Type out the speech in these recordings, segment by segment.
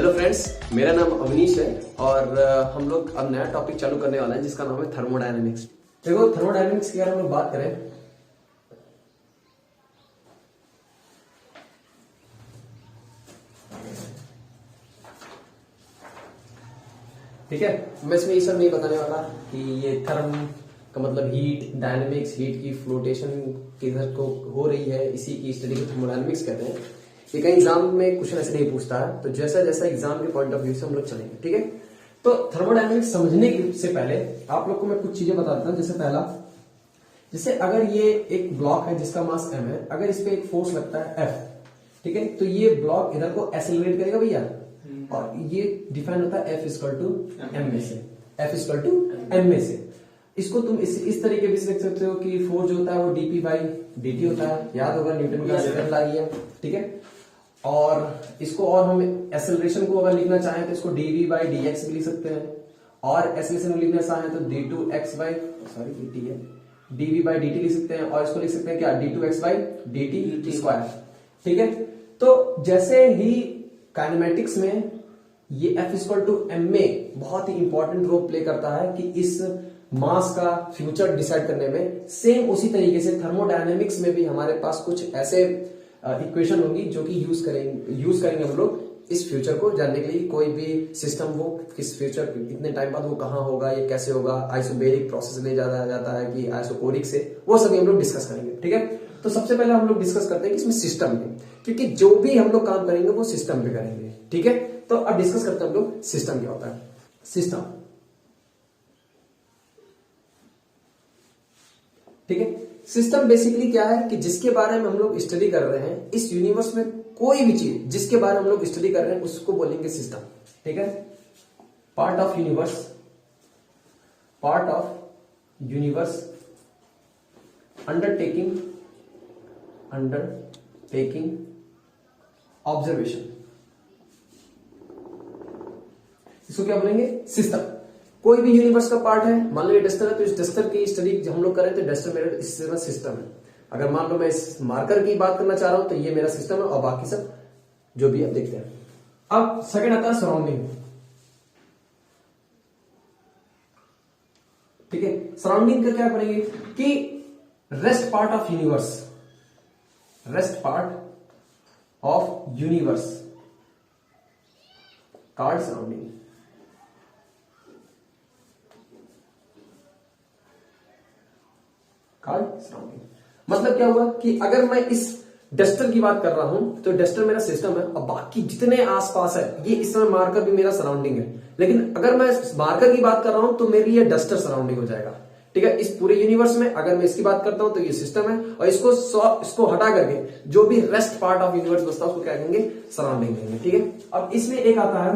Hello friends, मेरा नाम अवनीश है और हम लोग अब नया टॉपिक चालू करने वाला है जिसका नाम है थर्मोडायनेमिक्स। देखो, थर्मोडायनेमिक्स की अगर हम लोग बात करें, ठीक है, मैं इसमें ये सब नहीं बताने वाला कि ये थर्म का मतलब हीट, डायनेमिक्स, हीट की फ्लोटेशन किधर को हो रही है, इसी की स्टडी को थर्मोडायनेमिक्स कहते हैं। ये कहीं एग्जाम में क्वेश्चन ऐसे नहीं पूछता है, तो जैसा जैसा एग्जाम के पॉइंट ऑफ व्यू से हम लोग चलेंगे। ठीक है, तो थर्मोडायनेमिक्स समझने से पहले आप लोग को मैं कुछ चीजें बता देता हूं। जैसे पहला, जैसे अगर ये एक ब्लॉक है जिसका मास m है, अगर इस पे एक फोर्स लगता है F, ठीक है, तो ये ब्लॉक इधर को एक्सेलरेट करेगा भैया, और ये डिफाइन होता है F इक्वल टू m में से, F इक्वल टू m में से। इसको तुम इस तरीके भी लिख सकते हो कि फोर्स जो होता है वो dp बाई dt होता है, याद होगा न्यूटन का सेकंड लॉ है। ठीक है, और इसको और हम एक्सेलरेशन को अगर लिखना चाहें तो इसको dv बाई dx भी लिख सकते हैं, और एक्सेलरेशन को लिखना चाहें तो d2x बाई dt है, dv बाई dt लिख सकते हैं, और इसको लिख सकते हैं क्या, d2x बाई dt स्क्वायर। ठीक है, तो जैसे ही काइनेमेटिक्स में ये F इक्वल टू m में बहुत ही इंपॉर्टेंट रोल प्ले करता है कि इस मास का फ्यूचर डिसाइड करने में, सेम उसी तरीके से थर्मोडायनेमिक्स में भी हमारे पास कुछ ऐसे इक्वेशन होंगी जो कि यूज करेंगे हम लोग इस फ्यूचर को जानने के लिए। कोई भी सिस्टम हो, किस फ्यूचर इतने टाइम बाद वो कहाँ होगा, ये कैसे होगा, आइसोबेरिक प्रोसेस ले जाता है कि आइसोकोरिक से, वो सभी हम लोग डिस्कस करेंगे। ठीक है, तो सबसे पहले हम लोग डिस्कस करते हैं कि इसमें सिस्टम में, क्योंकि जो भी हम लोग काम करेंगे वो सिस्टम पे करेंगे। ठीक है, तो अब डिस्कस करते हैं हम लोग सिस्टम क्या होता है। सिस्टम, ठीक है, सिस्टम बेसिकली क्या है कि जिसके बारे में हम लोग स्टडी कर रहे हैं, इस यूनिवर्स में कोई भी चीज जिसके बारे में हम लोग स्टडी कर रहे हैं उसको बोलेंगे सिस्टम। ठीक है, part of universe, undertaking observation, इसको क्या बोलेंगे, सिस्टम। कोई भी यूनिवर्स का पार्ट है, मान लो ये डस्टर है, तो इस डस्टर की स्टडी हम लोग करें तो डस्टर मेरा इससे सिस्टम है। अगर मान लो मैं इस मार्कर की बात करना चाह रहा हूं तो ये मेरा सिस्टम है, और बाकी सब जो भी आप देखते हैं। अब सेकंड आता है सराउंडिंग। ठीक है, सराउंडिंग का क्या करेंगे कि rest part of universe card surrounding. मतलब क्या हुआ कि अगर मैं इस डस्टर की बात कर रहा हूं तो डस्टर मेरा सिस्टम है, और बाकी जितने आसपास है, ये इस समय मार्कर भी मेरा सराउंडिंग है। लेकिन अगर मैं मार्कर की बात कर रहा हूं तो मेरी ये डस्टर सराउंडिंग हो जाएगा। ठीक है, इस पूरे यूनिवर्स में अगर मैं इसकी बात करता हूं तो ये सिस्टम है, और इसको हटा करके जो भी रेस्ट पार्ट ऑफ यूनिवर्स बचता है उसको क्या कहेंगे, सराउंडिंग कहेंगे। ठीक है, अब इसमें एक आता है,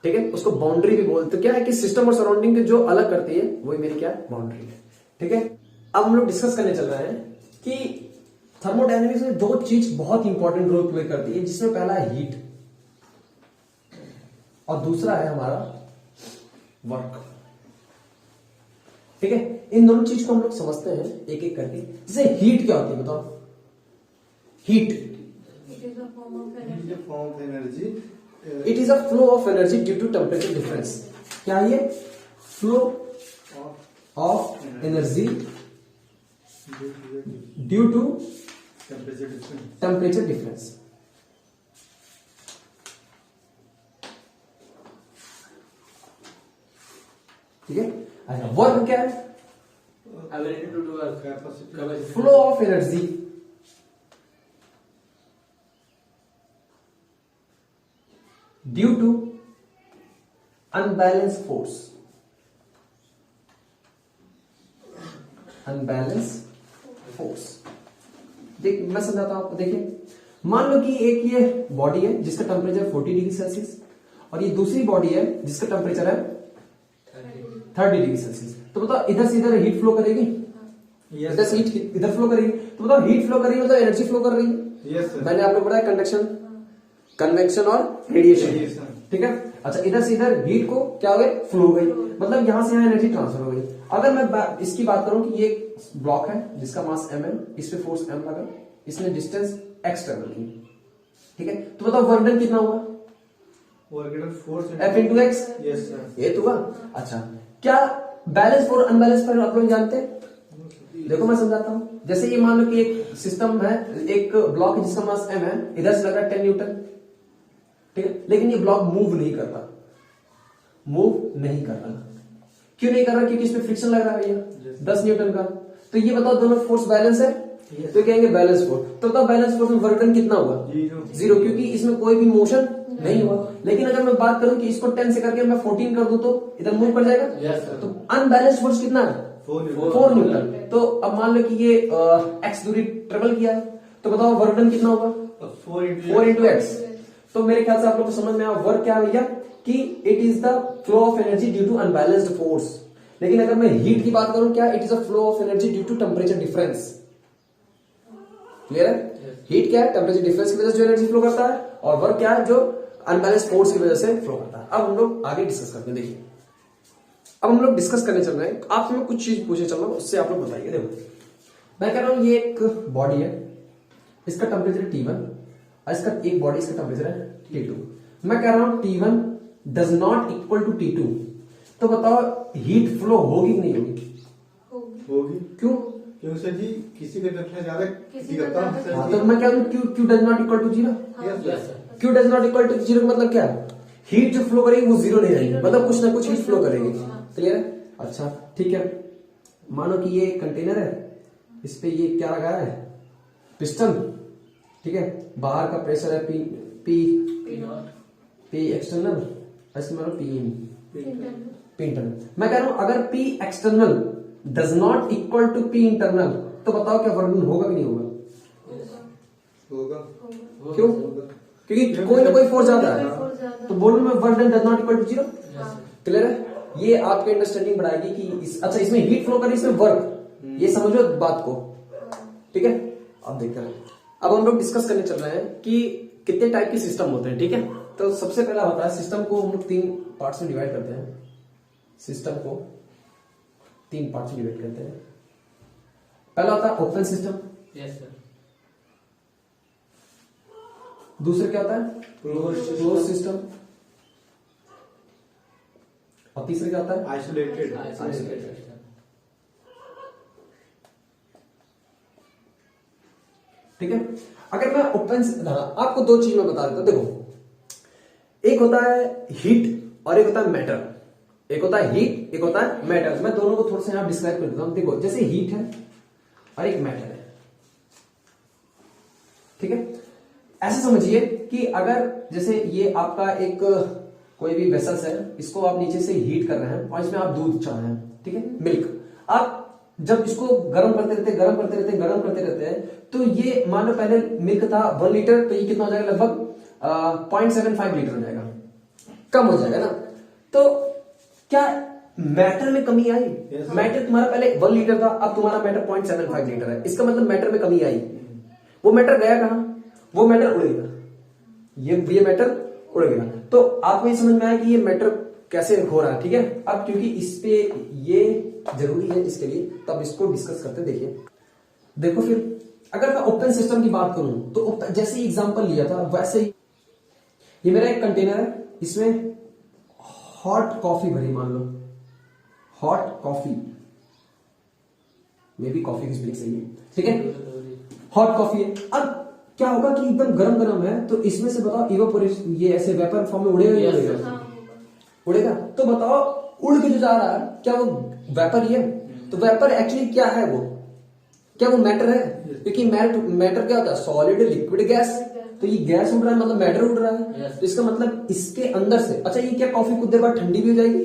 ठीक है, उसको बाउंड्री भी बोलते। क्या है कि सिस्टम और सराउंडिंग के जो अलग करती है वही मेरी क्या है, बाउंड्री है। ठीक है, अब हम लोग डिस्कस करने चल रहे हैं कि थर्मोडायनेमिक्स में दो चीज बहुत इंपॉर्टेंट रोल प्ले करती है, जिसमें पहला है हीट और दूसरा है हमारा वर्क। ठीक है, इन दोनों चीज को हम लोग समझते हैं एक एक करके। जैसे हीट क्या होती है, बताओ। Heat, it is a flow of energy due to temperature difference. क्या ये flow of energy due to temperature difference. ठीक है, अच्छा वर्क क्या है, ability to do work, flow of energy due to unbalance force, देख मैं समझाता हूं आपको। देखिए, मान लो कि एक ये बॉडी है जिसका टेम्परेचर 40 डिग्री सेल्सियस, और ये दूसरी बॉडी है जिसका टेम्परेचर है 30 डिग्री सेल्सियस। तो बताओ इधर से इधर हीट फ्लो करेगी, इधर से हीट इधर फ्लो करेगी, तो बताओ हीट फ्लो करेगी मतलब एनर्जी फ्लो कर रही है। मैंने आपको बताया कंडक्शन, कन्वेक्शन और रेडिएशन। ठीक है, अच्छा इधर से इधर हीट को क्या हो गई, फ्लो हो गई, मतलब यहां से यहां एनर्जी ट्रांसफर हो गई। अगर मैं इसकी बात करूं कि ये ब्लॉक है जिसका मास m है, इस पे फोर्स m लगा, इसने डिस्टेंस x ट्रेवल की, ठीक है, तो बताओ वर्क डन कितना हुआ, F इंटू एक्स, ये तो हुआ। अच्छा, क्या बैलेंस फोर्स अनबैलेंस फोर्स आप लोग जानते हैं? देखो मैं समझाता हूँ। जैसे ये मान लो कि एक सिस्टम है, एक ब्लॉक है जिसका मास m है, इधर से लग रहा है 10 न्यूटन, ठीक है, लेकिन ये ब्लॉक मूव नहीं कर रहा, मूव नहीं कर रहा। क्यों नहीं कर रहा? क्योंकि इसमें फ्रिक्शन लग रहा है भैया 10 न्यूटन का। तो ये बताओ दोनों फोर्स बैलेंस है? तो कहेंगे बैलेंस फोर्स। तो बताओ बैलेंस फोर्स में वर्क डन कितना हुआ? 0, क्योंकि इसमें कोई भी मोशन नहीं हुआ। लेकिन अगर मैं बात करूं कि इसको 10 से करके मैं 14 कर दूं तो इधर मूव कर जाएगा। तो अनबैलेंस फोर्स कितना है? 4 न्यूटन। तो अब मान लो कि ये x दूरी ट्रेवल किया, तो बताओ वर्क डन कितना होगा? 4 इंटू एक्स। तो मेरे ख्याल से आप लोग को समझ में आया वर्क क्या है भैया, कि it is the flow of energy due to unbalanced force. लेकिन अगर मैं हीट की बात करूं, क्या? It is a flow of energy due to temperature difference. Clear है? हीट क्या है? टेम्परेचर डिफरेंस की वजह से जो एनर्जी फ्लो करता है, और वर्क क्या है? जो अनबैलेंस्ड फोर्स की वजह से फ्लो करता है। अब हम लोग आगे डिस्कस करते हैं। देखिए, अब हम लोग डिस्कस करने चल रहे हैं, आपसे मैं कुछ चीज पूछे चल रहा हूं, उससे आप लोग बताइए। देखो मैं कह रहा हूं ये एक बॉडी है, इसका टेम्परेचर T1 और इसका एक बॉडी, इसका टेम्परेचर है T2। मैं कह रहा हूं T1 does not equal to T2, तो बताओ हीट फ्लो होगी कि नहीं होगी? होगी। क्यों? क्यों सर जी? किसी का टेम्परेचर ज्यादा, किसी का कम। हाँ, तो मैं कह रहा हूं Q does not equal to 0। Q does not equal to 0 मतलब क्या है? हीट जो फ्लो करेगी वो 0 नहीं रहेगी, मतलब कुछ ना कुछ हीट फ्लो करेगी। क्लियर है? अच्छा ठीक है, मानो कि ये कंटेनर है, इस पे ये क्या लगा है? पिस्टन, ठीक है, बाहर का प्रेशर है पी एक्सटर्नल, ऐसे मानो पी इंटरनल। मैं कह रहा हूं अगर P external does not equal to P internal, तो बताओ क्या वर्क डन होगा कि नहीं होगा? होगा। क्यों? क्योंकि कोई ना कोई फोर्स ज्यादा है, तो बोलो मैं work done does not equal to 0। Clear है? ये आपके अंडरस्टैंडिंग बढ़ाएगी कि अच्छा इसमें हीट फ्लो करी, इसमें वर्क, ये समझो बात को, ठीक है। अब देखते हैं, अब हम लोग डिस्कस करने चल रहे हैं कि कितने टाइप के सिस्टम होते हैं, ठीक है। तो सबसे पहला होता है सिस्टम को हम लोग 3 पार्ट्स में डिवाइड करते हैं। सिस्टम को 3 पार्ट्स में डिवाइड करते हैं। पहला होता है ओपन सिस्टम, यस सर। दूसरा क्या होता है? क्लोज सिस्टम, और तीसरा क्या होता है? आइसोलेटेड। ठीक है। अगर मैं ओपन, आपको 2 चीज में बता देता हूं। देखो, एक होता है हीट और एक होता है मैटर। एक होता है हीट, एक होता है मैटर। मैं दोनों को थोड़ा सा यहां डिस्क्राइब कर देता हूं। देखो, जैसे हीट है और एक मैटर है, ठीक है। ऐसे समझिए कि अगर जैसे ये आपका एक कोई भी वेसल्स है, इसको आप नीचे से हीट कर रहे हैं और इसमें आप दूध चढ़ा रहे हैं, ठीक है, मिल्क। आप जब इसको गर्म करते रहते हैं, तो ये मान लो पहले मिल्क था 1 लीटर, तो ये कितना हो जाएगा? लगभग 0.75 लीटर हो जाएगा, कम हो जाएगा ना। तो क्या मैटर में कमी आई? मैटर तुम्हारा पहले 1 लीटर था, अब तुम्हारा मैटर 0.75 लीटर है। इसका मतलब मैटर में कमी आई। वो मैटर गया कहां? वो मैटर उड़ गया, ये मैटर उड़ गया। तो आपको ये समझ में आया कि ये मैटर कैसे हो रहा है, ठीक है। अब क्योंकि इस पे ये जरूरी है इसके लिए, तब इसको डिस्कस करते हैं। देखो फिर अगर मैं ओपन सिस्टम की बात करूं, तो जैसे ही एग्जांपल लिया था वैसे ही ये मेरा एक कंटेनर है, इसमें हॉट कॉफी भरी, मान लो hot coffee, maybe coffee की स्पेलिंग सही है, ठीक है। हॉट कॉफी है। अब क्या होगा कि एकदम गरम है, तो इसमें से बताओ इवापोरेशन, ये ऐसे वेपर फॉर्म में उड़ेगा या नहीं उड़ेगा? उड़ेगा। तो बताओ उड़ के जो जा रहा है, क्या वो वेपर ही है? तो वेपर एक्चुअली क्या है? वो क्या वो मैटर है? क्योंकि मैटर क्या होता है? Solid, liquid, gas. तो ये गैस उड़ रहा है मतलब मैटर उड़ रहा है। तो इसका मतलब इसके अंदर से, अच्छा ये क्या कॉफी कुछ देर बाद ठंडी भी हो जाएगी?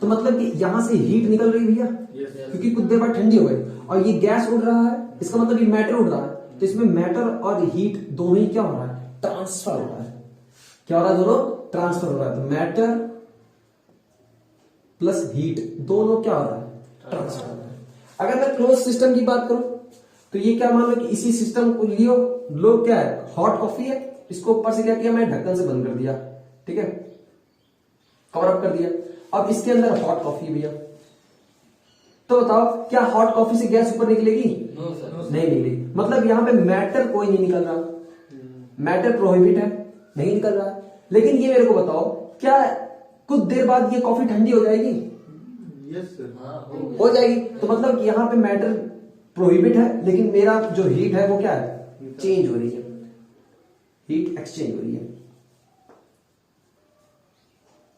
तो मतलब कि यहां से हीट निकल रही भैया, क्योंकि कुछ देर बाद ठंडी हो गई, और ये गैस उड़ रहा है, इसका मतलब ये मैटर उड़ रहा है। तो इसमें मैटर और हीट दोनों ही क्या हो रहा है? ट्रांसफर हो रहा है। क्या हो रहा है? दोनों ट्रांसफर हो रहा है। तो मैटर प्लस हीट दोनों क्या हो रहा है? ट्रांसफर हो रहा है। अगर मैं क्लोज सिस्टम की बात करूं, तो ये क्या मान लो कि इसी सिस्टम को लियो, लो क्या है? हॉट कॉफी है, इसको ऊपर से क्या किया? मैं ढक्कन से बंद कर दिया, ठीक है, कवर अप कर दिया। अब इसके अंदर हॉट कॉफी भैया, तो बताओ क्या हॉट कॉफी से गैस ऊपर निकलेगी? नहीं निकलेगी। मतलब यहां पे मैटर कोई नहीं निकल रहा, मैटर प्रोहिबिट है, नहीं निकल रहा है। लेकिन ये मेरे को बताओ क्या कुछ देर बाद ये कॉफी ठंडी हो जाएगी? Yes sir. हो जाएगी। तो मतलब कि यहाँ पे मैटर प्रोहिबिट है, लेकिन मेरा जो हीट है वो क्या है? चेंज हो रही है, हीट एक्सचेंज हो रही है,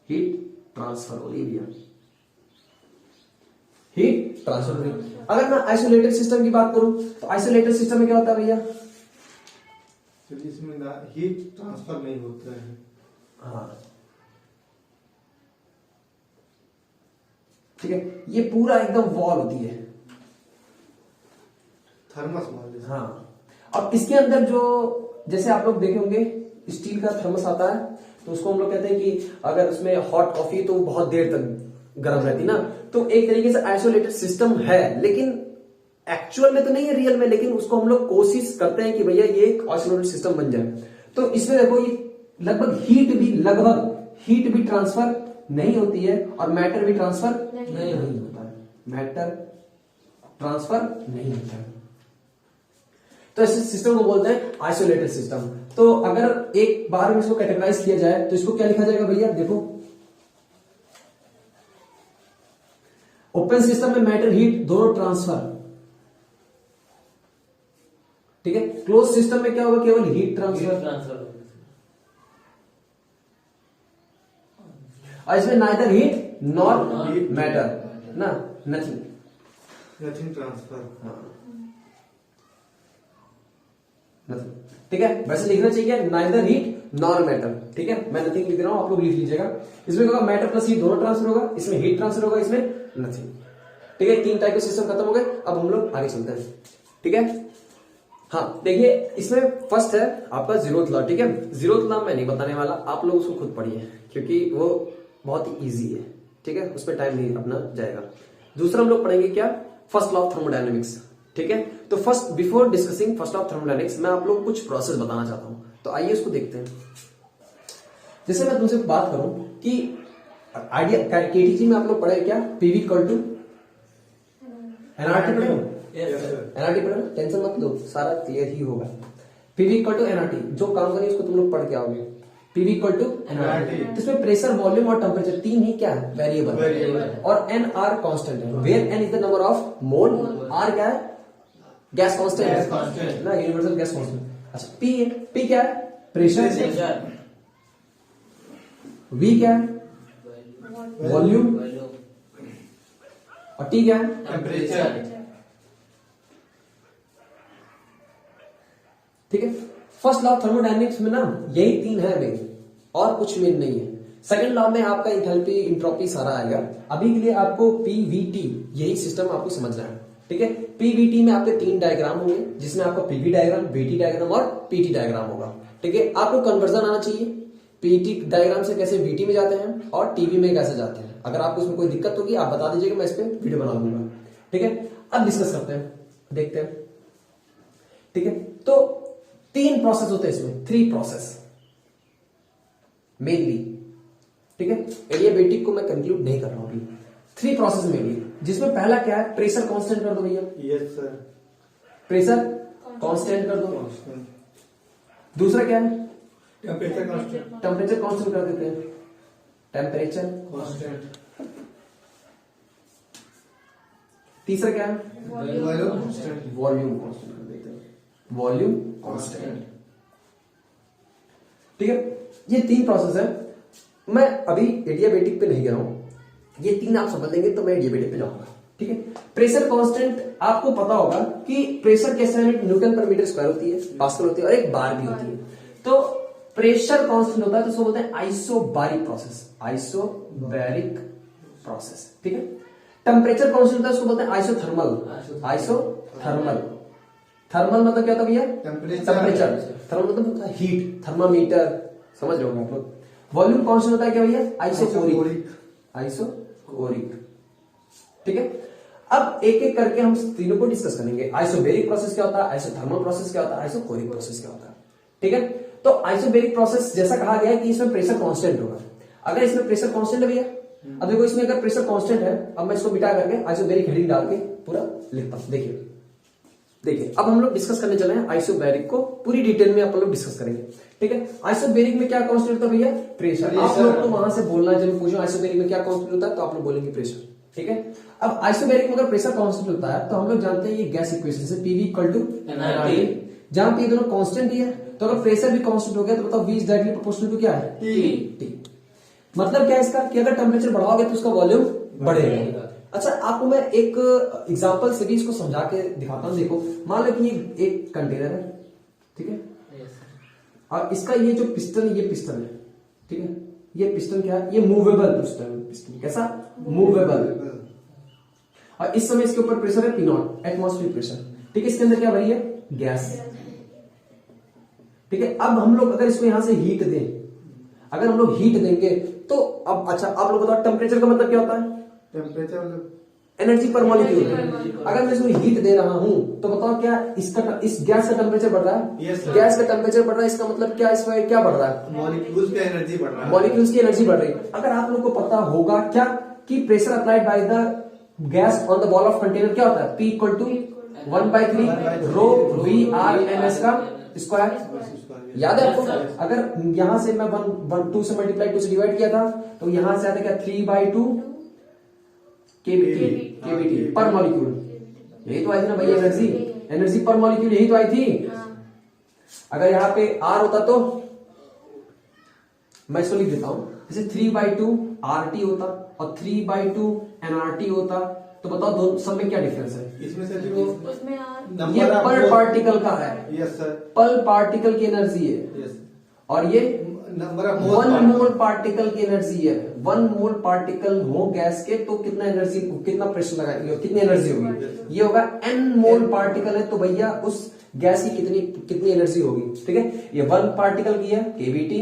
हीट ट्रांसफर हो रही है भैया, हीट ट्रांसफर हो रही है। अगर मैं आइसोलेटेड सिस्टम की बात करूं तो आइसोलेटेड सिस्टम में क्या होता है भैया? चलिए इसमें हीट ट्रांसफर नहीं होता है। हाँ ठीक है, ये पूरा एकदम वॉल होती है, थर्मस मान लीजिए। हाँ। अब इसके अंदर जो, जैसे आप लोग देखे होंगे स्टील का थर्मस आता है, तो उसको हम लोग कहते हैं कि अगर उसमें हॉट कॉफी तो बहुत देर तक गर्म रहती ना, तो एक तरीके से आइसोलेटेड सिस्टम है, लेकिन एक्चुअल में तो नहीं है रियल में, लेकिन उसको हम लोग कोशिश करते हैं कि भैया ये एक आइसोलेटेड सिस्टम बन जाए। तो इसमें देखो ये लगभग हीट भी ट्रांसफर नहीं होती है और मैटर भी ट्रांसफर नहीं होता है, मैटर ट्रांसफर नहीं होता है। तो ऐसे सिस्टम को बोलते हैं आइसोलेटेड सिस्टम। तो अगर एक बार में इसको कैटेगराइज किया जाए तो इसको क्या लिखा जाएगा भैया? देखो, ओपन सिस्टम में मैटर हीट दोनों ट्रांसफर, ठीक है। क्लोज सिस्टम में क्या होगा? केवल हीट ट्रांसफर। और इसमें नाइदर हीट नॉर मैटर ना, नथिंग ट्रांसफर। नथिंग, ठीक है। वैसे लिखना चाहिए नाइदर हीट नॉर मैटर, ठीक है। मैं नथिंग लिख रहा हूं, आप लोग लिख लीजिएगा। इसमें होगा मैटर प्लस हीट दोनों ट्रांसफर होगा, इसमें हीट ट्रांसफर होगा, इसमें नथिंग, ठीक है। 3 टाइप के सिस्टम खत्म हो गए। अब हम लोग आगे चलते हैं, ठीक है। हाँ देखिए, इसमें फर्स्ट है आपका जीरोथ लॉ, ठीक है। जीरोथ लॉ मैं नहीं बताने वाला, आप लोग उसको खुद पढ़िए, क्योंकि वो बहुत ही इजी है, ठीक है। उस पर टाइम नहीं अपना जाएगा। दूसरा हम लोग पढ़ेंगे क्या? फर्स्ट लॉ ऑफ थर्मोडायनेमिक्स, ठीक है। तो first, before discussing first law of thermodynamics, मैं आप लोग कुछ प्रोसेस बताना चाहता हूं, तो आइए उसको देखते हैं। जैसे मैं तुमसे बात करूं कि आइडिया केटीजी में आप लोग पढ़े क्या? पीवी इक्वल टू एनआरटी पढ़े हो? एनआरटी पढ़े ना, टेंशन मत लो, सारा क्लियर ही होगा। पीवी इक्वल टू एनआरटी, जो काम करिए उसको तुम लोग पढ़ के आओगे। पीवी इक्वल टू एनआरटी, इसमें प्रेशर, वॉल्यूम और टेम्परेचर 3 ही क्या है? वेरिएबल, और एन आर कांस्टेंट है, where N is the number of mole, R क्या है? गैस कांस्टेंट है ना, यूनिवर्सल गैस कांस्टेंट। अच्छा, पी क्या है? प्रेशर, वी क्या है? वॉल्यूम, और टी क्या है? टेम्परेचर, ठीक है। फर्स्ट लॉ थर्मोडायनेमिक्स में ना यही 3 है मेन, और कुछ मेन नहीं है। सेकंड लॉ में आपका इंथैल्पी, इंट्रोपी सारा आएगा। अभी के लिए आपको पीवीटी, यही सिस्टम आपको समझना है, ठीक है। पीवीटी में आपके 3 डायग्राम होंगे, जिसमें आपका पीवी डायग्राम, वीटी डायग्राम और पीटी डायग्राम होगा, ठीक है। आपको कन्वर्जन आना चाहिए, पीटी डायग्राम से कैसे वीटी में जाते हैं और टीवी में कैसे जाते हैं। अगर आपको इसमें कोई दिक्कत होगी आप बता दीजिएगा, मैं इस पर वीडियो बना दूंगा, ठीक है। अब डिस्कस करते हैं, देखते हैं, ठीक है। तो 3 प्रोसेस होते हैं इसमें, 3 प्रोसेस मेनली, ठीक है। एडियाबेटिक को मैं कंक्लूड नहीं कर रहा हूं अभी। 3 प्रोसेस मेनली, जिसमें पहला क्या है? प्रेशर कांस्टेंट कर दो भैया। Yes sir. प्रेशर कांस्टेंट कर दो। दूसरा क्या है? Temperature constant. टेम्परेचर कांस्टेंट कर देते हैं, टेम्परेचर कांस्टेंट। तीसरा क्या है? Volume constant. वॉल्यूम कांस्टेंट कर देते हैं, वॉल्यूम कांस्टेंट, ठीक है। ये 3 प्रोसेस है। मैं अभी एडियाबेटिक पे नहीं गया हूं, ये 3 आप समझ लेंगे तो मैं एडियाबेटिक पे जाऊंगा, ठीक है। प्रेशर कांस्टेंट आपको पता होगा कि प्रेशर कैसे यूनिट न्यूटन पर मीटर स्क्वायर होती है, पास्कल होती है, और एक बार भी होती है। तो प्रेशर कांस्टेंट होता है तो उसको बोलते हैं आइसोबारिक प्रोसेस, आइसोबैरिक प्रोसेस, ठीक है। टेम्परेचर कांस्टेंट होता है उसको बोलते हैं आइसोथर्मल, आइसोथर्मल। थर्मल मतलब क्या होता है भैया? टेम्परेचर। थर्मल मतलब हीट, थर्मामीटर, समझ रहे होंगे आप लोग। वॉल्यूम कांस्टेंट होता है क्या भैया? आइसोकोरिक, आइसोकोरिक, ठीक है। अब एक एक करके हम तीनों को डिस्कस करेंगे। आइसोबेरिक प्रोसेस क्या होता है, आइसोथर्मल प्रोसेस क्या होता है, आइसोकोरिक प्रोसेस क्या होता है, ठीक है। तो आइसोबेरिक प्रोसेस जैसा कहा गया है कि इसमें प्रेशर कांस्टेंट होगा। अगर इसमें प्रेशर कांस्टेंट है भैया, अब देखो इसमें अगर प्रेशर कांस्टेंट है, अब मैं इसको मिटा करके आइसोबेरिक हेडिंग डाल के पूरा लिखता हूं। देखिए देखिए अब हम लोग डिस्कस करने चले हैं आइसोबैरिक को, पूरी डिटेल में अपन लोग डिस्कस करेंगे। ठीक है, आइसोबैरिक में क्या कांस्टेंट होता है भैया? प्रेशर। आप लोग तो वहां से बोलना, जब पूछो आइसोबैरिक में क्या कांस्टेंट होता है तो आप लोग बोलेंगे प्रेशर। ठीक है, अब आइसोबैरिक में अगर प्रेशर कांस्टेंट होता है तो हम लोग जानते हैं ये गैस इक्वेशन से पीवी इक्वल टू एनआरटी, जहां पे ये दोनों कांस्टेंट ही है, तो अगर प्रेशर भी कांस्टेंट हो गया तो बताओ V is directly proportional to क्या है? T। मतलब क्या है इसका कि अगर टेम्परेचर बढ़ाओगे तो उसका वॉल्यूम बढ़ेगा। अच्छा, आपको मैं एक एग्जांपल से भी इसको समझा के दिखाता हूं। देखो, मान लो कि ये एक कंटेनर है, ठीक है, और इसका ये जो पिस्टन, ये पिस्टन है, ठीक है, ये पिस्टन क्या है? ये मूवेबल पिस्टन। कैसा? मूवेबल। और इस समय इसके ऊपर प्रेशर है P0, एटमॉस्फेरिक प्रेशर। ठीक है, इसके अंदर क्या भरी है? गैस। ठीक है, अब हम लोग अगर इसको यहां से हीट दें, अगर हम लोग हीट देंगे तो अब अच्छा आप लोग बताओ टेम्परेचर का मतलब क्या होता है? टेम्परेचर मतलब एनर्जी पर मॉलिक्यूल। अगर मैं इसको हीट दे रहा हूं तो बताओ क्या इसका, इस गैस का टेम्परेचर बढ़ रहा है? Yes, गैस का टेम्परेचर बढ़ रहा है, इसका मतलब क्या, इसमें क्या बढ़ रहा है? मॉलिक्यूल्स की एनर्जी बढ़ रहा है। मॉलिक्यूल्स की एनर्जी बढ़ रही है। अगर आप लोग को पता होगा क्या कि pressure applied by the gas on the wall of container क्या होता है? P equal to 1/3 rho VRMS का स्क्वायर। याद है आपको? अगर यहां से मैं 2 से मल्टीप्लाई 2 से डिवाइड किया था तो यहां से आता क्या? 3/2 केवीटी पर मॉलिक्यूल। यही तो आई थी ना भैया एनर्जी, एनर्जी पर मॉलिक्यूल, यही तो आई थी। अगर यहाँ पे R होता तो मैं इसको लिख देता हूं, जैसे 3/2 RT होता और 3/2 nRT होता, तो बताओ दोनों सब में क्या डिफरेंस है? इसमें से जो ये पर पार्टिकल का है। Yes sir. पर पार्टिकल की एनर्जी है। यस। और ये नंबर ऑफ 1 मोल पार्टिकल की एनर्जी है। 1 मोल पार्टिकल हो गैस के तो कितना एनर्जी, कितना प्रेशर लगाएंगे, कितनी एनर्जी होगी? ये होगा n मोल पार्टिकल है तो भैया उस गैस की कितनी कितनी एनर्जी होगी? ठीक है, ये 1 पार्टिकल की है केवीटी,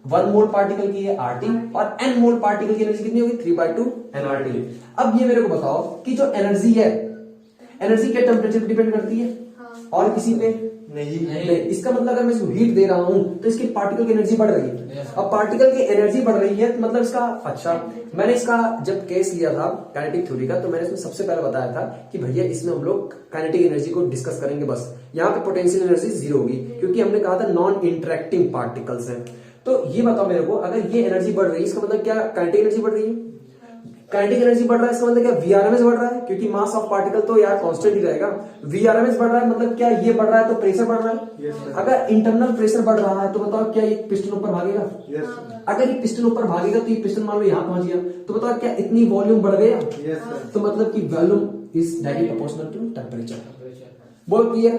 1 मोल पार्टिकल की है RT, और n मोल पार्टिकल की एनर्जी कितनी होगी? 3/2 nRT। अब ये मेरे को बताओ कि जो एनर्जी है, एनर्जी क्या टेम्परेचर पर डिपेंड करती है? और किसी पे नहीं। इसका मतलब अगर मैं इसको हीट दे रहा हूं तो इसकी पार्टिकल की एनर्जी बढ़ रही है। अब पार्टिकल की एनर्जी बढ़ रही है तो मतलब इसका, अच्छा मैंने इसका जब केस लिया था काइनेटिक थ्योरी का तो मैंने इसमें सबसे पहले बताया था कि भैया इसमें हम लोग काइनेटिक एनर्जी को डिस्कस करेंगे बस। यहाँ पे पोटेंशियल एनर्जी 0 होगी क्योंकि हमने कहा था नॉन इंटरेक्टिंग पार्टिकल्स हैं। तो ये बताओ मेरे को, अगर ये एनर्जी बढ़ रही है इसका मतलब क्या काइनेटिक एनर्जी बढ़ रही है? काइनेटिक एनर्जी बढ़ रहा है इसका मतलब क्या VRMS बढ़ रहा है? क्योंकि मास ऑफ पार्टिकल तो यार कांस्टेंट ही रहेगा। VRMS बढ़ रहा है मतलब क्या ये बढ़ रहा है तो प्रेशर बढ़ रहा है। yes, अगर इंटरनल प्रेशर बढ़ रहा है तो बताओ क्या ये पिस्टन ऊपर भागेगा? yes, अगर ये पिस्टन ऊपर भागेगा तो ये पिस्टन मान लो यहाँ पहुंच गया तो बताओ क्या इतनी वॉल्यूम बढ़ गया? yes, तो मतलब कि volume is directly proportional to temperature. बोल क्लियर?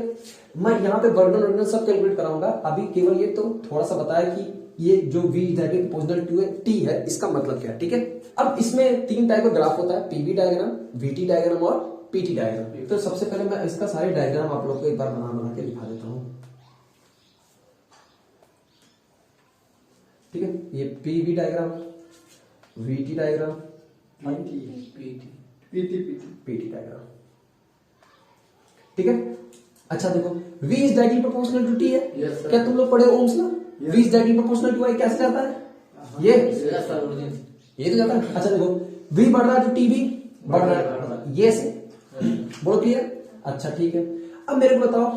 मैं यहाँ पे वर्गन सब कैलकुलेट कराऊंगा, अभी केवल ये तो थोड़ा सा बताया कि ये जो V directly proportional to T है इसका मतलब क्या है। ठीक है, अब इसमें 3 टाइप का ग्राफ होता है, PV डायग्राम, VT डायग्राम और PT डायग्राम। तो सबसे पहले मैं इसका सारे डायग्राम आप लोग को एक बार बना के दिखा देता हूं। ठीक है, ये PV diagram, VT diagram, PT diagram. ठीक है, अच्छा देखो V is directly proportional to T है। yes, क्या तुम लोग पढ़े ओम्स ना? V is directly proportional to I कैसे जाता है? ये तो जाता है। अच्छा देखो V बढ़ रहा है तो T भी बढ़ रहा है, ये से बोलो क्लियर? अच्छा ठीक है, अब मेरे को बताओ,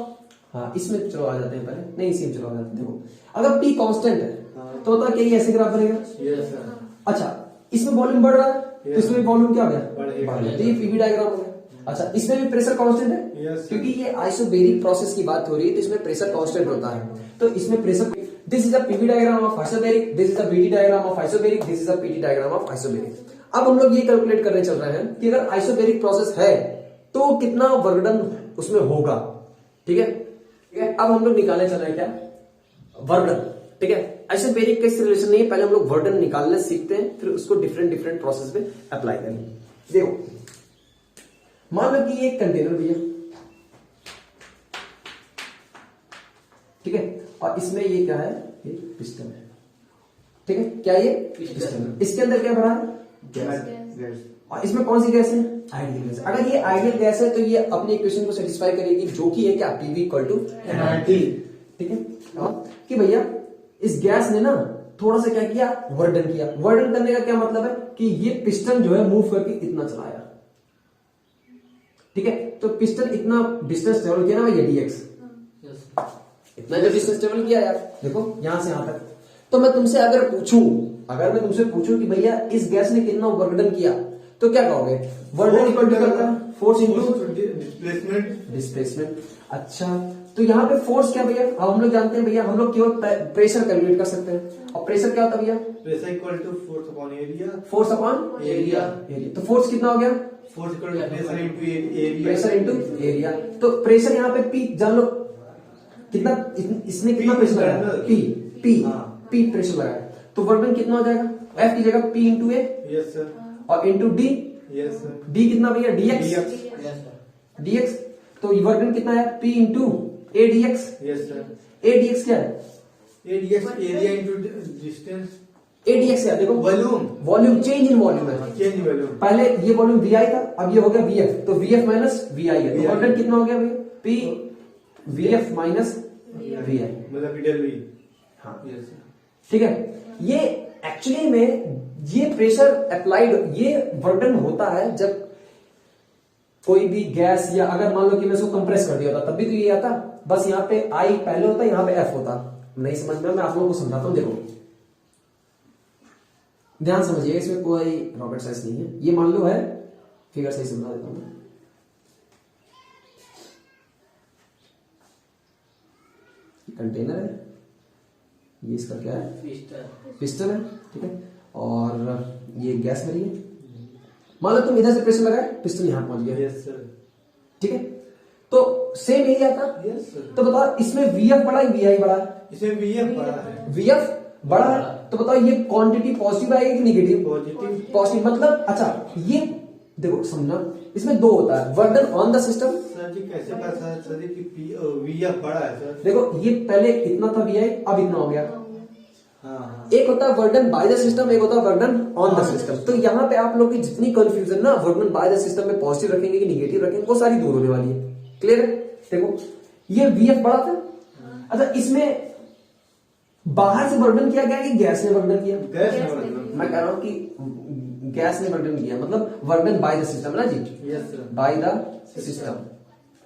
हाँ इसमें चलो आ जाते हैं पहले, नहीं इसी में चलो आ जाते हैं। देखो अगर T कांस्टेंट है तो बताओ क्या ये ऐसे ग्राफ बनेगा? अच्छा इसमें वॉल्यूम बढ़ रहा है तो इसमें वॉल्यूम क्या हो गया? बढ़ गया, तो ये PV डायग्राम हो गया। अच्छा इसमें भी प्रेशर कांस्टेंट है क्योंकि ये आइसोबैरिक प्रोसेस की बात हो रही है तो इसमें प्रेशर कांस्टेंट होता है, तो इसमें pressure, this is a PV diagram of isobaric, this is a VT diagram of isobaric, this is a PT diagram of isobaric. अब हम लोग ये कैलकुलेट करने चल रहे हैं कि अगर आइसोबैरिक प्रोसेस है तो कितना वर्क डन उसमें होगा। ठीक है, अब हम लोग निकालने चल रहे हैं क्या? Work done. ठीक है, आइसोबैरिक का इससे रिलेशन नहीं है, पहले हम लोग वर्क डन निकालना सीखते हैं फिर उसको डिफरेंट प्रोसेस में अप्लाई करेंगे। देखो मान लो कि ये एक कंटेनर भैया, ठीक है, और इसमें ये क्या है? ये पिस्टन है। ठीक है, क्या ये पिस्टन है, इसके अंदर क्या भरा है? गैस। और इसमें कौन सी गैस है? Ideal gas. अगर ये आइडियल गैस है तो ये अपनी इक्वेशन को सेटिस्फाई करेगी जो कि है क्या? PV equal to nRT। ठीक है, कि भैया इस गैस ने ना थोड़ा सा क्या किया? वर्डन किया। वर्डन करने का क्या मतलब है कि ये पिस्टन जो है मूव करके इतना चलाया। ठीक है। तो पिस्टन इतना डिस्टेंस ट्रेवल किया ना भैया डीएक्स, इतना जो डिस्टेंस ट्रेवल किया यार, देखो यहां से यहां तक। तो मैं तुमसे अगर तुमसे पूछूं कि भैया इस गैस ने कितना वर्क डन किया, तो क्या कहोगे? वर्क डन इक्वल टू करता है फोर्स इनटू डिस्प्लेसमेंट। अच्छा, तो यहाँ पे फोर्स क्या भैया? अब हम लोग जानते हैं भैया, हम लोग केवल प्रेशर कैलकुलेट कर सकते हैं। और प्रेशर क्या होता है भैया? Pressure equal to force upon area. Force upon area. तो फोर्स कितना हो गया? Force equal to pressure into area. Pressure into area. तो प्रेशर यहाँ पे पी जान लो कितना, इसने कितना प्रेशर लगाया? पी प्रेशर लगाया। तो वर्क डन कितना हो जाएगा? एफ की जगह P into A. Yes sir. और into D. Yes sir. D कितना भैया? डीएक्स। तो वर्क डन कितना है? P into A dx. Yes sir. A dx क्या है? Area into distance. A dx क्या है? देखो वॉल्यूम, चेंज इन वॉल्यूम है। Change volume. पहले ये वॉल्यूम वी आई था, अब ये हो गया वी एफ। तो V F minus V I है। तो वर्क डन कितना हो गया भैया? P V F minus V I, मतलब डेल वी। हाँ यस सर। ठीक है। ये एक्चुअली में ये प्रेशर अप्लाइड, ये वर्क डन होता है जब कोई भी गैस, या अगर मान लो कि मैं इसको कंप्रेस कर दिया होता तब भी तो ये आता। बस यहाँ पे आई पहले होता, यहाँ पे एफ होता। नहीं समझ में, मैं आप लोगों को समझाता हूं। देखो ध्यान समझिए, इसमें कोई रॉकेट साइंस नहीं है। ये मान लो है, फिगर से समझा देता हूं। कंटेनर है, ये इसका क्या है? पिस्टन है, ठीक है। और ये गैस भरी है। मान लो तुम इधर से प्रेशर लगाए, पिस्टन यहां पहुंच गया। Yes sir. ठीक है, तो सेम यही आता। Yes sir. तो बताओ इसमें वीएफ बड़ा है, वीआई बड़ा है? इसमें वीएफ बड़ा है। वीएफ बड़ा है, तो बताओ ये क्वांटिटी पॉजिटिव आएगी कि नेगेटिव? पॉजिटिव। मतलब अच्छा, ये देखो समझना, इसमें दो होता है, work done on the system. Sir ji कैसे पता सर कि वीएफ बड़ा है सर? देखो ये पहले इतना था वीआई, अब इतना हो गया। हाँ। एक होता है work done by the system, एक होता है work done on the system. तो यहाँ पे आप लोग की जितनी कंफ्यूजन ना, work done by the system में पॉजिटिव रखेंगे कि नेगेटिव रखेंगे, वो सारी दूर होने वाली है। क्लियर है? देखो ये वीएफ बड़ा था। अच्छा, इसमें बाहर से वर्क डन किया गया कि गैस ने वर्क डन किया? मैं कह रहा हूं कि गैस ने वर्क डन किया, मतलब work done by the system ना जी। Yes sir. By the system,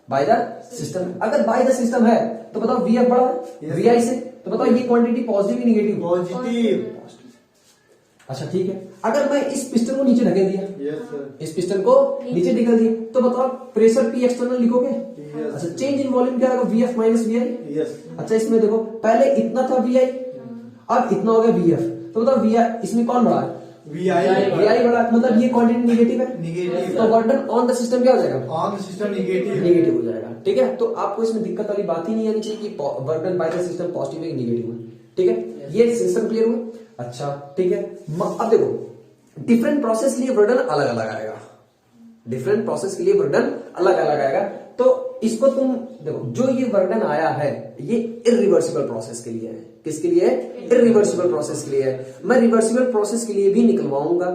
by the system. अगर बाय द सिस्टम है तो बताओ वीएफ बड़ा है वीआई से, तो बताओ ये क्वांटिटी पॉजिटिव की नेगेटिव? पॉजिटिव। अच्छा ठीक है, अगर मैं इस पिस्टन को नीचे ढकेल दिया, यस सर। इस पिस्टन को नीचे ढकेल दिया, तो बताओ प्रेशर पी एक्सटर्नल लिखोगे? Yes. अच्छा, चेंज इन वॉल्यूम क्या होगा? VF minus VI. यस। अच्छा, इसमें देखो पहले इतना था वीआई, अब इतना हो गया वीएफ। तो बताओ वीआई, इसमें कौन बड़ा है? वीआई बड़ा, मतलब ये क्वांटिटी नेगेटिव है। नेगेटिव। तो work done on the system क्या हो जाएगा? On the system negative. Negative हो जाएगा। ठीक है, तो आपको इसमें दिक्कत वाली बात ही नहीं आनी चाहिए कि work done by the system positive है कि नेगेटिव है। ठीक है, ये सिस्टम क्लियर हुआ? अच्छा ठीक है, अब देखो डिफरेंट प्रोसेस के लिए वर्क डन अलग अलग आएगा। डिफरेंट प्रोसेस के लिए वर्क डन अलग अलग आएगा। तो इसको तुम देखो, जो ये वर्क डन आया है ये इरिवर्सिबल प्रोसेस के लिए है। किसके लिए? इरिवर्सिबल प्रोसेस के लिए है। मैं रिवर्सिबल प्रोसेस के लिए भी निकलवाऊंगा।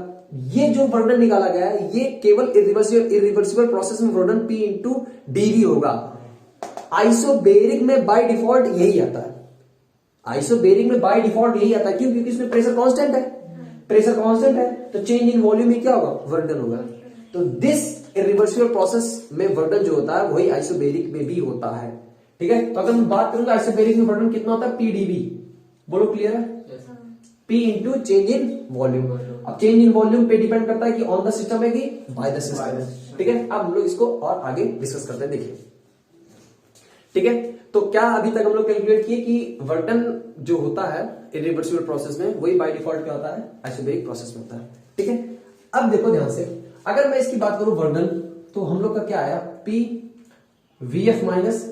ये जो वर्क डन निकाला गया है ये केवल इरिवर्सिबल प्रोसेस में work done P into DV होगा। आइसोबेरिक में बाय डिफॉल्ट यही आता है। आइसोबेरिक में बाय डिफॉल्ट यही आता है, क्यों? क्योंकि इसमें प्रेशर कांस्टेंट है। प्रेशर कांस्टेंट है तो चेंज इन वॉल्यूम में क्या होगा? वर्क डन होगा। तो दिस इरिवर्सिबल प्रोसेस में वर्क डन जो होता है वही आइसोबेरिक में भी होता है। ठीक है, तो अगर मैं बात करूंगा आइसोबेरिक में वर्क डन कितना होता है? पीडीवी। बोलो क्लियर है? P into change in volume. अब चेंज इन वॉल्यूम पे डिपेंड करता है कि ऑन द सिस्टम है कि बाय द सिस्टम है। ठीक है, अब हम लोग इसको और आगे डिस्कस करते हैं। देखिए ठीक है, तो क्या अभी तक हम लोग कैलकुलेट किए कि वर्क डन जो होता है इरिवर्सिबल प्रोसेस में वही बाय डिफॉल्ट क्या होता है? आइसोबेरिक प्रोसेस में होता है। ठीक है, अब देखो ध्यान से, अगर मैं इसकी बात करूं वर्क डन, तो हम लोग का क्या आया? P VF minus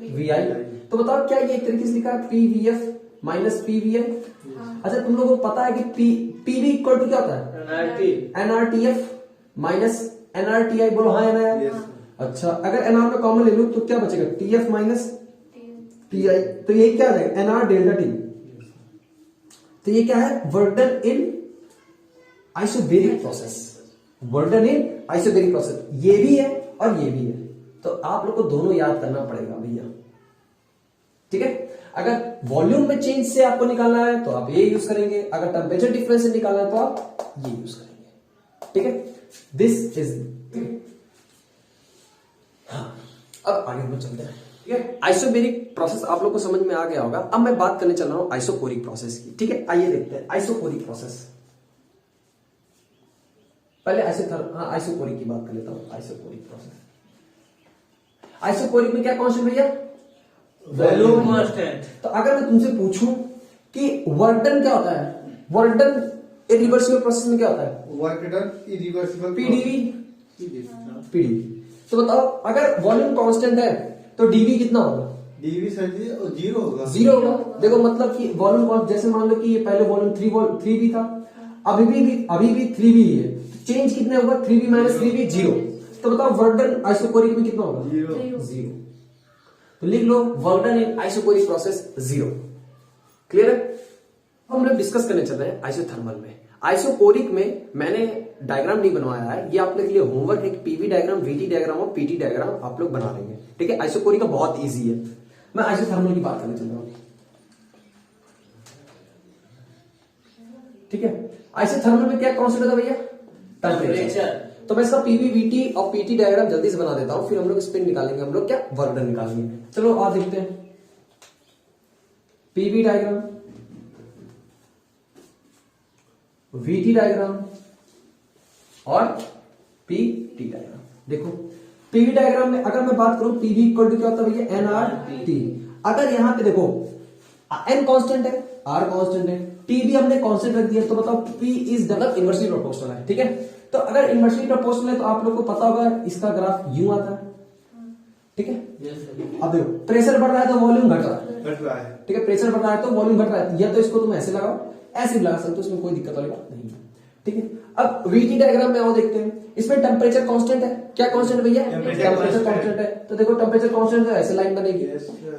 VI. तो बताओ क्या ये एक तरीके से लिखा है P VF minus P VI? अच्छा, तुम लोगों को पता है कि पीवी इक्वल टू क्या होता है? एनआरटीएफ माइनस एनआरटीआई। बोलो हाँ या ना? अच्छा, अगर एनआर में कॉमन ले लूं तो क्या बचेगा? TF minus TI. तो ये क्या है? NR delta T. तो ये क्या है? Work done in isobaric process. Work done in isobaric process ये भी है और ये भी है। तो आप लोग को दोनों याद करना पड़ेगा भैया। ठीक है, अगर वॉल्यूम में चेंज से आपको निकालना है तो आप ये यूज करेंगे, अगर टेम्परेचर डिफरेंस से निकालना है तो आप ये यूज करेंगे। ठीक है, दिस इज हाँ, अब आगे हम लोग चलते हैं। ठीक है, आइसोबेरिक प्रोसेस आप लोग को समझ में आ गया होगा। अब मैं बात करने चल रहा हूं आइसोकोरिक प्रोसेस की। ठीक है, आइए देखते हैं आइसोकोरिक प्रोसेस। पहले आइसोकोरिक की बात कर लेता हूं। आइसोकोरिक प्रोसेस, आइसोकोरिक में क्या कांस्टेंट भैया? Volume constant. तो अगर मैं तुमसे पूछूं कि वर्क क्या होता है, वर्क इरिवर्सिबल प्रोसेस में क्या होता है? Work done irreversible PDV. PDV तो बताओ, अगर वॉल्यूम कांस्टेंट है तो डीवी कितना होगा? डीवी सर जी जीरो होगा। जीरो होगा। देखो मतलब कि वॉल्यूम, जैसे मान लो कि ये पहले वॉल्यूम 3 था, अभी भी 3 भी है, तो चेंज कितने होगा? 3v minus 3v, zero. तो बताओ वर्क डन आइसोकोरिक में कितना होगा? जीरो। तो लिख लो work done in isochoric process zero. Clear है? हम लोग डिस्कस करने चल रहे हैं आइसोथर्मल में। आइसोकोरिक में मैंने डायग्राम नहीं बनवाया है, ये आप लोग के लिए होमवर्क है। पीवी डायग्राम, वीटी डायग्राम और पीटी डायग्राम आप लोग बना लेंगे। ठीक है, आइसोकोरिक का बहुत इजी है। मैं आइसोथर्मल की बात करने चल रहा हूं। ठीक है, आइसोथर्मल में क्या कॉन्सेप्ट होता है भैया? टेम्परेचर। तो मैं इसका पीवी, वीटी और पीटी डायग्राम जल्दी से बना देता हूं, फिर हम लोग स्पिन निकालेंगे, हम लोग क्या वर्क डन निकालेंगे। चलो आप देखते हैं पीवी डायग्राम, वीटी डायग्राम और पीटी डायग्राम। देखो पीवी डायग्राम में अगर मैं बात करूं, पीवी इक्वल टू क्या होता है भैया? एनआरटी। अगर यहां पे देखो एन कांस्टेंट है, आर कांस्टेंट है, टी भी हमने कांस्टेंट रख दिया, तो बताओ P is double inversely proportional है। ठीक है, तो अगर इनवर्सली प्रोपोर्शनल है तो आप लोग को पता होगा इसका ग्राफ यूं आता है। ठीक है, अब देखो प्रेशर बढ़ रहा है तो वॉल्यूम घट रहा है। ठीक है, प्रेशर बढ़ रहा है तो वॉल्यूम घट रहा है, या तो इसको तुम ऐसे लगाओ, ऐसे भी लगा सकते हो, उसमें कोई दिक्कत वाली बात नहीं है। ठीक है, अब वीटी डायग्राम में आओ देखते हैं। इसमें टेम्परेचर कांस्टेंट है। क्या कांस्टेंट भैया? टेम्परेचर कांस्टेंट है। तो देखो टेम्परेचर कांस्टेंट है, ऐसे लाइन बनेगी।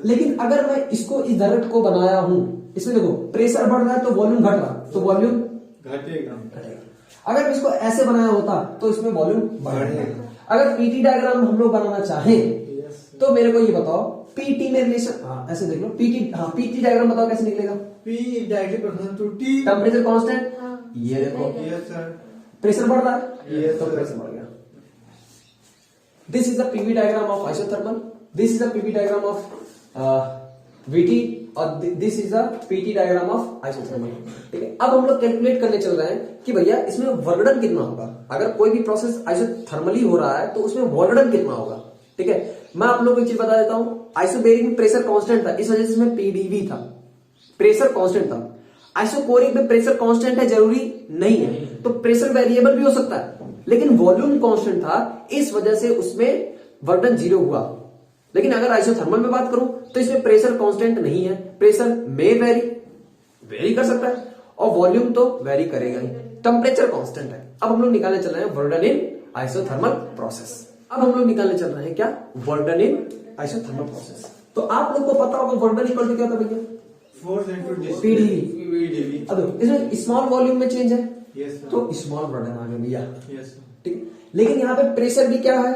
लेकिन अगर मैं इसको इस डायरेक्ट को बनाया हूं, इसमें देखो प्रेशर बढ़ रहा है तो वॉल्यूम घट रहा, तो वॉल्यूम घटेगा। अगर मैं इसको ऐसे बनाया होता तो इसमें वॉल्यूम बढ़ेगा। अगर पीटी डायग्राम हम लोग बनाना चाहें तो मेरे को ये बताओ पीटी में रिलेशन, ऐसे देख लो पीटी, पीटी डायग्राम बताओ कैसे निकलेगा? P directly proportional to T. Temperature constant, ये देखो यस सर। प्रेशर बढ़ रहा है, Yes, तो sir. प्रेशर बढ़ गया। This is the PV diagram of isothermal, this is the PV diagram of VT और this is the PT diagram of isothermal. ठीक है, अब हम लोग कैलकुलेट करने चल रहे हैं कि भैया इसमें वर्क डन कितना होगा। अगर कोई भी प्रोसेस आइसोथर्मली हो रहा है तो उसमें वर्क डन कितना होगा। ठीक है, मैं आप लोगों को एक चीज बता देता हूं, आइसोबेरिक में प्रेशर कांस्टेंट था, इस वजह से इसमें पीडीवी था, प्रेशर कांस्टेंट था। आइसोकोरिक में प्रेशर कांस्टेंट है जरूरी नहीं है, तो प्रेशर वेरिएबल भी हो सकता है, लेकिन वॉल्यूम कांस्टेंट था, इस वजह से उसमें वर्क डन जीरो हुआ। लेकिन अगर आइसोथर्मल में बात करूं तो इसमें प्रेशर कांस्टेंट नहीं है, प्रेशर में वेरी कर सकता है और वॉल्यूम तो वेरी करेगा ही, टेम्परेचर कांस्टेंट है। अब हम लोग निकालने चल रहे हैं work done in isothermal process. अब हम लोग निकालने चल रहे हैं क्या? Work done in isothermal process. तो आप लोग को पता होगा वर्क डन इक्वल टू क्या होता है भैया? Force into PDV. अब इसमें स्मॉल वॉल्यूम में चेंज है, यस सर। तो स्मॉल वर्क डन आ गया भैया। यस ठीक है, लेकिन यहाँ पे प्रेशर भी क्या है?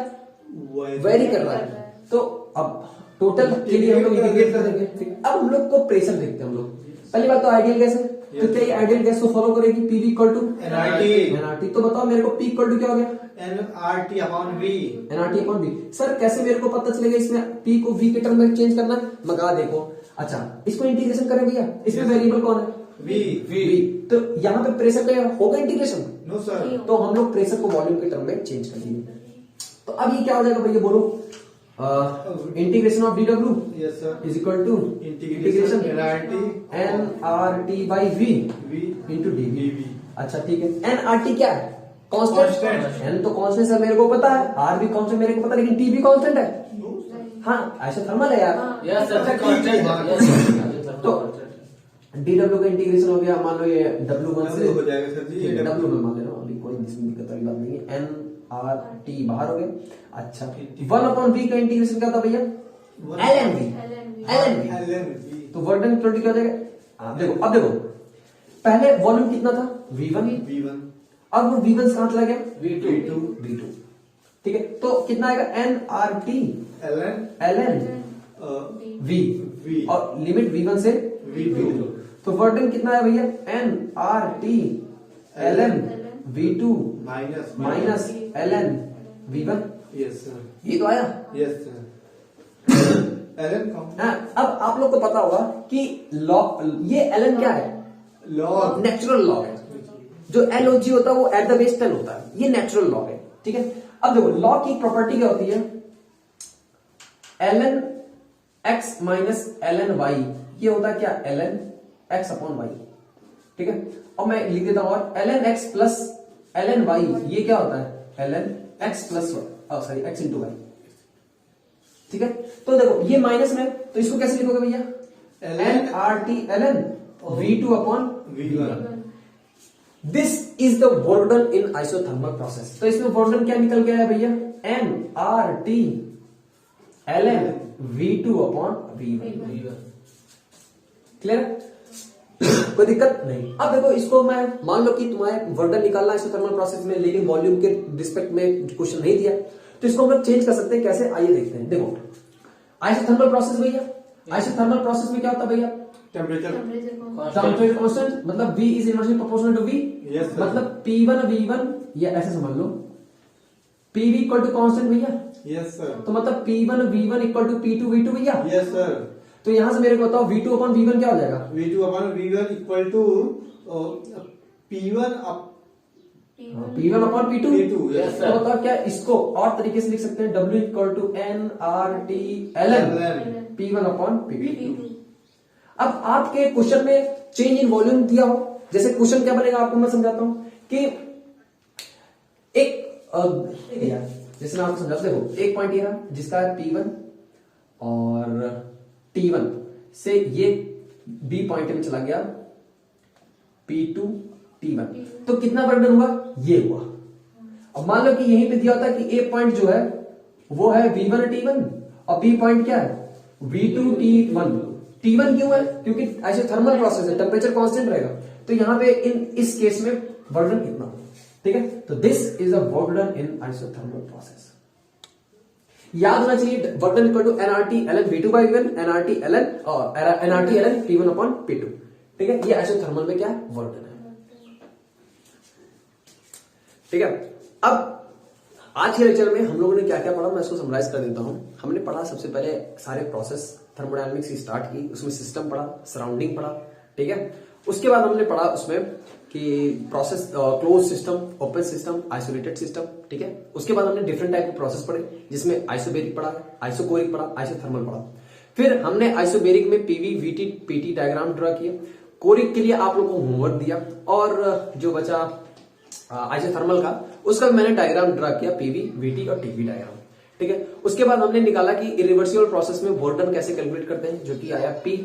वेरी कर रहा है, तो अब टोटल के लिए हम लोग इंटीग्रेट कर देंगे। ठीक है, अब हम लोग को प्रेशर देखते हैं। हम लोग पहली बात तो आइडियल गैस है, तो क्या ये आइडियल गैस को फॉलो करेगी? PV equal to NRT. तो बताओ मेरे को पी इक्वल टू क्या हो गया? NRT upon V. NRT upon V. Sir कैसे मेरे को पता चलेगा इसमें पी को वी के टर्म में चेंज करना है? मगा देखो, अच्छा इसको इंटीग्रेशन करें भैया, इसमें वेरिएबल कौन है? वी। तो यहाँ पे प्रेशर का होगा इंटीग्रेशन? No sir. तो हम लोग प्रेशर को वॉल्यूम के टर्म में चेंज कर देंगे। तो अब ये क्या हो जाएगा भैया बोलो? Integration of DW yes sir is equal to integration NRT by V into DV. अच्छा ठीक है, एनआरटी क्या है? कांस्टेंट। एन तो कांस्टेंट है मेरे को पता है, आर भी कांस्टेंट मेरे को पता है, लेकिन टी भी कांस्टेंट है। हाँ आइसोथर्मल है यार। यस सर, तो डीडब्ल्यू का इंटीग्रेशन हो गया, मान लो ये W1 से हो जाएगा सर जी। डब्ल्यू में मान ले रहा हूँ, अभी कोई दिक्कत वाली बात नहीं है। एन आर टी बाहर हो गया। अच्छा 1/v का इंटीग्रेशन क्या था भैया? LNV। तो वर्क डन इक्वल टू क्या हो जाएगा? देखो अब देखो, पहले वॉल्यूम कितना था? V1। अब वो V1 से कहां चला गया? V2। ठीक है, तो कितना आएगा? NRT LN V और लिमिट V1 से V2। तो वर्क डन कितना है भैया? NRT LN V2 minus LN V1 yes sir, ये तो आया। Yes sir. एलन कौन? हाँ, अब आप लोग को पता होगा कि लॉग, ये एलन क्या है? लॉग। नेचुरल लॉग है। जो LOG होता है वो एट द बेस 10 होता है, ये नेचुरल लॉग है। ठीक है, अब देखो लॉग की प्रॉपर्टी क्या होती है? ln x minus ln y, ये होता है क्या? ln x upon y। ठीक है, अब मैं लिख देता हूं और ln x plus ln y, ये क्या होता है? ln x plus sorry x into Y. ठीक है, तो देखो ये माइनस में, तो इसको कैसे लिखोगे भैया? ln RT ln V2 upon V1। This is the work done in isothermal process. तो इसमें वर्क डन क्या निकल गया है भैया? nRT ln V2 upon V1। Clear? कोई दिक्कत नहीं। अब देखो इसको मैं मान लो कि तुम्हारे वर्क डन निकालना आइसोथर्मल प्रोसेस में, लेकिन वॉल्यूम के रिस्पेक्ट में क्वेश्चन नहीं दिया, तो इसको हम लोग चेंज कर सकते हैं। कैसे? आइए देखते हैं। देखो आइसोथर्मल प्रोसेस भैया, आइसोथर्मल प्रोसेस में क्या होता है भैया? टेम्परेचर कांस्टेंट, मतलब V is inversely proportional to V। Yes, sir. मतलब P1 V1, या ऐसे समझ लो PV इक्वल टू कांस्टेंट भैया, यस सर, तो मतलब P1 V1 equal to P2 V2 भैया। Yes sir. तो यहां से मेरे को बताओ V2 अपॉन V1 क्या हो जाएगा? V2 upon V1 equal to P1 P1 upon P2। P2, yes, तो बताओ क्या इसको और तरीके से लिख सकते हैं? W equal to nRT ln P1 upon P2। अब आपके क्वेश्चन में चेंज इन वॉल्यूम दिया हो, जैसे क्वेश्चन क्या बनेगा आपको मैं समझाता हूं कि एक जैसे मैं आपको समझाता हूं, देखो एक पॉइंट ये रहा जिसका है P1 और T1 से ये B पॉइंट में चला गया P2 T1, तो कितना बर्डन हुआ? ये हुआ। अब मान लो कि यहीं पे दिया होता है कि A पॉइंट जो है वो है V1 T1 और B पॉइंट क्या है? V2 T1। T1 क्यों है? क्योंकि आइसोथर्मल प्रोसेस है, टेम्परेचर कांस्टेंट रहेगा, तो यहां पे इस केस में वर्क डन कितना हो? ठीक है, तो this is a work done in isothermal process. याद होना चाहिए work done equal to nRT ln V2 by V1, nRT ln और nRT ln P1 upon P2। ठीक है, ये आइसोथर्मल में क्या है? वर्क डन है। ठीक है, अब आज के लेक्चर में हम लोगों ने क्या क्या पढ़ा, मैं इसको समराइज कर देता हूं। हमने पढ़ा सबसे पहले सारे प्रोसेस, थर्मोडायनामिक्स की स्टार्ट की, उसमें सिस्टम पढ़ा, सराउंडिंग पढ़ा। ठीक है, उसके बाद हमने पढ़ा उसमें कि process, close system, open system, isolated system. ठीक है, उसके बाद हमने डिफरेंट टाइप के प्रोसेस पढ़े, जिसमें आइसोबेरिक पढ़ा, आइसोकोरिक पढ़ा, आइसोथर्मल पढ़ा। फिर हमने आइसोबेरिक में PV VT PT diagram draw किया। कोरिक के लिए आप लोगों को होमवर्क दिया, और जो बचा आइसोथर्मल का, उसका मैंने डायग्राम ड्रा किया, PV VT और TV डायग्राम। ठीक है, उसके बाद हमने निकाला कि इरिवर्सिबल प्रोसेस में वर्क डन कैसे कैलकुलेट करते हैं, जो कि आया P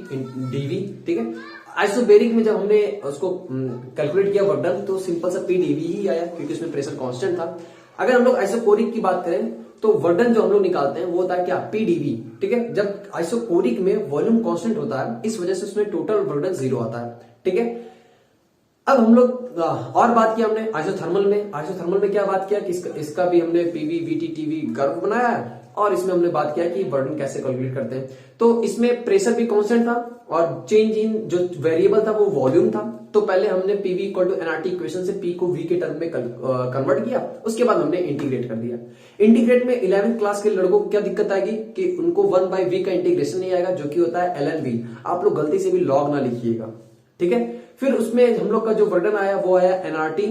dV। ठीक है, आइसोबेरिक में जब हमने उसको कैलकुलेट किया वर्क डन, तो सिंपल सा P dV ही आया, क्योंकि उसमें प्रेशर कांस्टेंट था। अगर हम लोग आइसोकोरिक की बात करें तो वर्क डन जो हम लोग निकालते हैं वो होता है क्या? P dV। ठीक है, जब आइसोकोरिक में वॉल्यूम कांस्टेंट होता है, इस वजह से उसमें टोटल वर्क डन 0 आता है। ठीक है, अब हम लोग और बात किया हमने आइसोथर्मल में। आइसोथर्मल में क्या बात किया कि इसका भी हमने PV VT TV कर्व बनाया है, और इसमें हमने बात किया कि बर्डन कैसे कैलकुलेट करते हैं। तो इसमें प्रेशर भी कांस्टेंट था, और चेंज इन जो वेरिएबल था वो वॉल्यूम था। तो पहले हमने PV equal to nRT equation से P को V के टर्म में कन्वर्ट किया, उसके बाद हमने इंटीग्रेट कर दिया। इंटीग्रेट में 11th क्लास के लड़कों को क्या दिक्कत आएगी कि उनको 1/V का इंटीग्रेशन नहीं आएगा, जो कि होता है ln V। आप लोग गलती से भी लॉग ना लिखिएगा। ठीक है, फिर उसमें हम लोग का जो वर्क डन आया वो आया nRT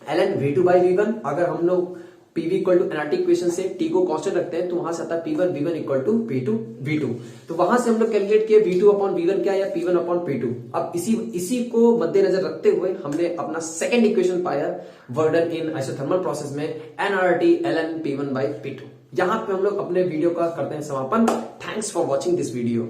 ln V2 by V1। अगर हम लोग PV equal to nRT equation से T को कांस्टेंट रखते हैं, तो वहां से आता है P1 V1 equal to P2 V2। तो वहां से हम लोग कैलकुलेट किए V2 अपॉन V1 क्या आया? P1 upon P2। अब इसी को मद्देनजर रखते हुए हमने अपना सेकंड इक्वेशन पाया work done in isothermal process में, nRT ln P1 by P2। यहां पे हम लोग अपने वीडियो का करते हैं समापन। Thanks for watching this video.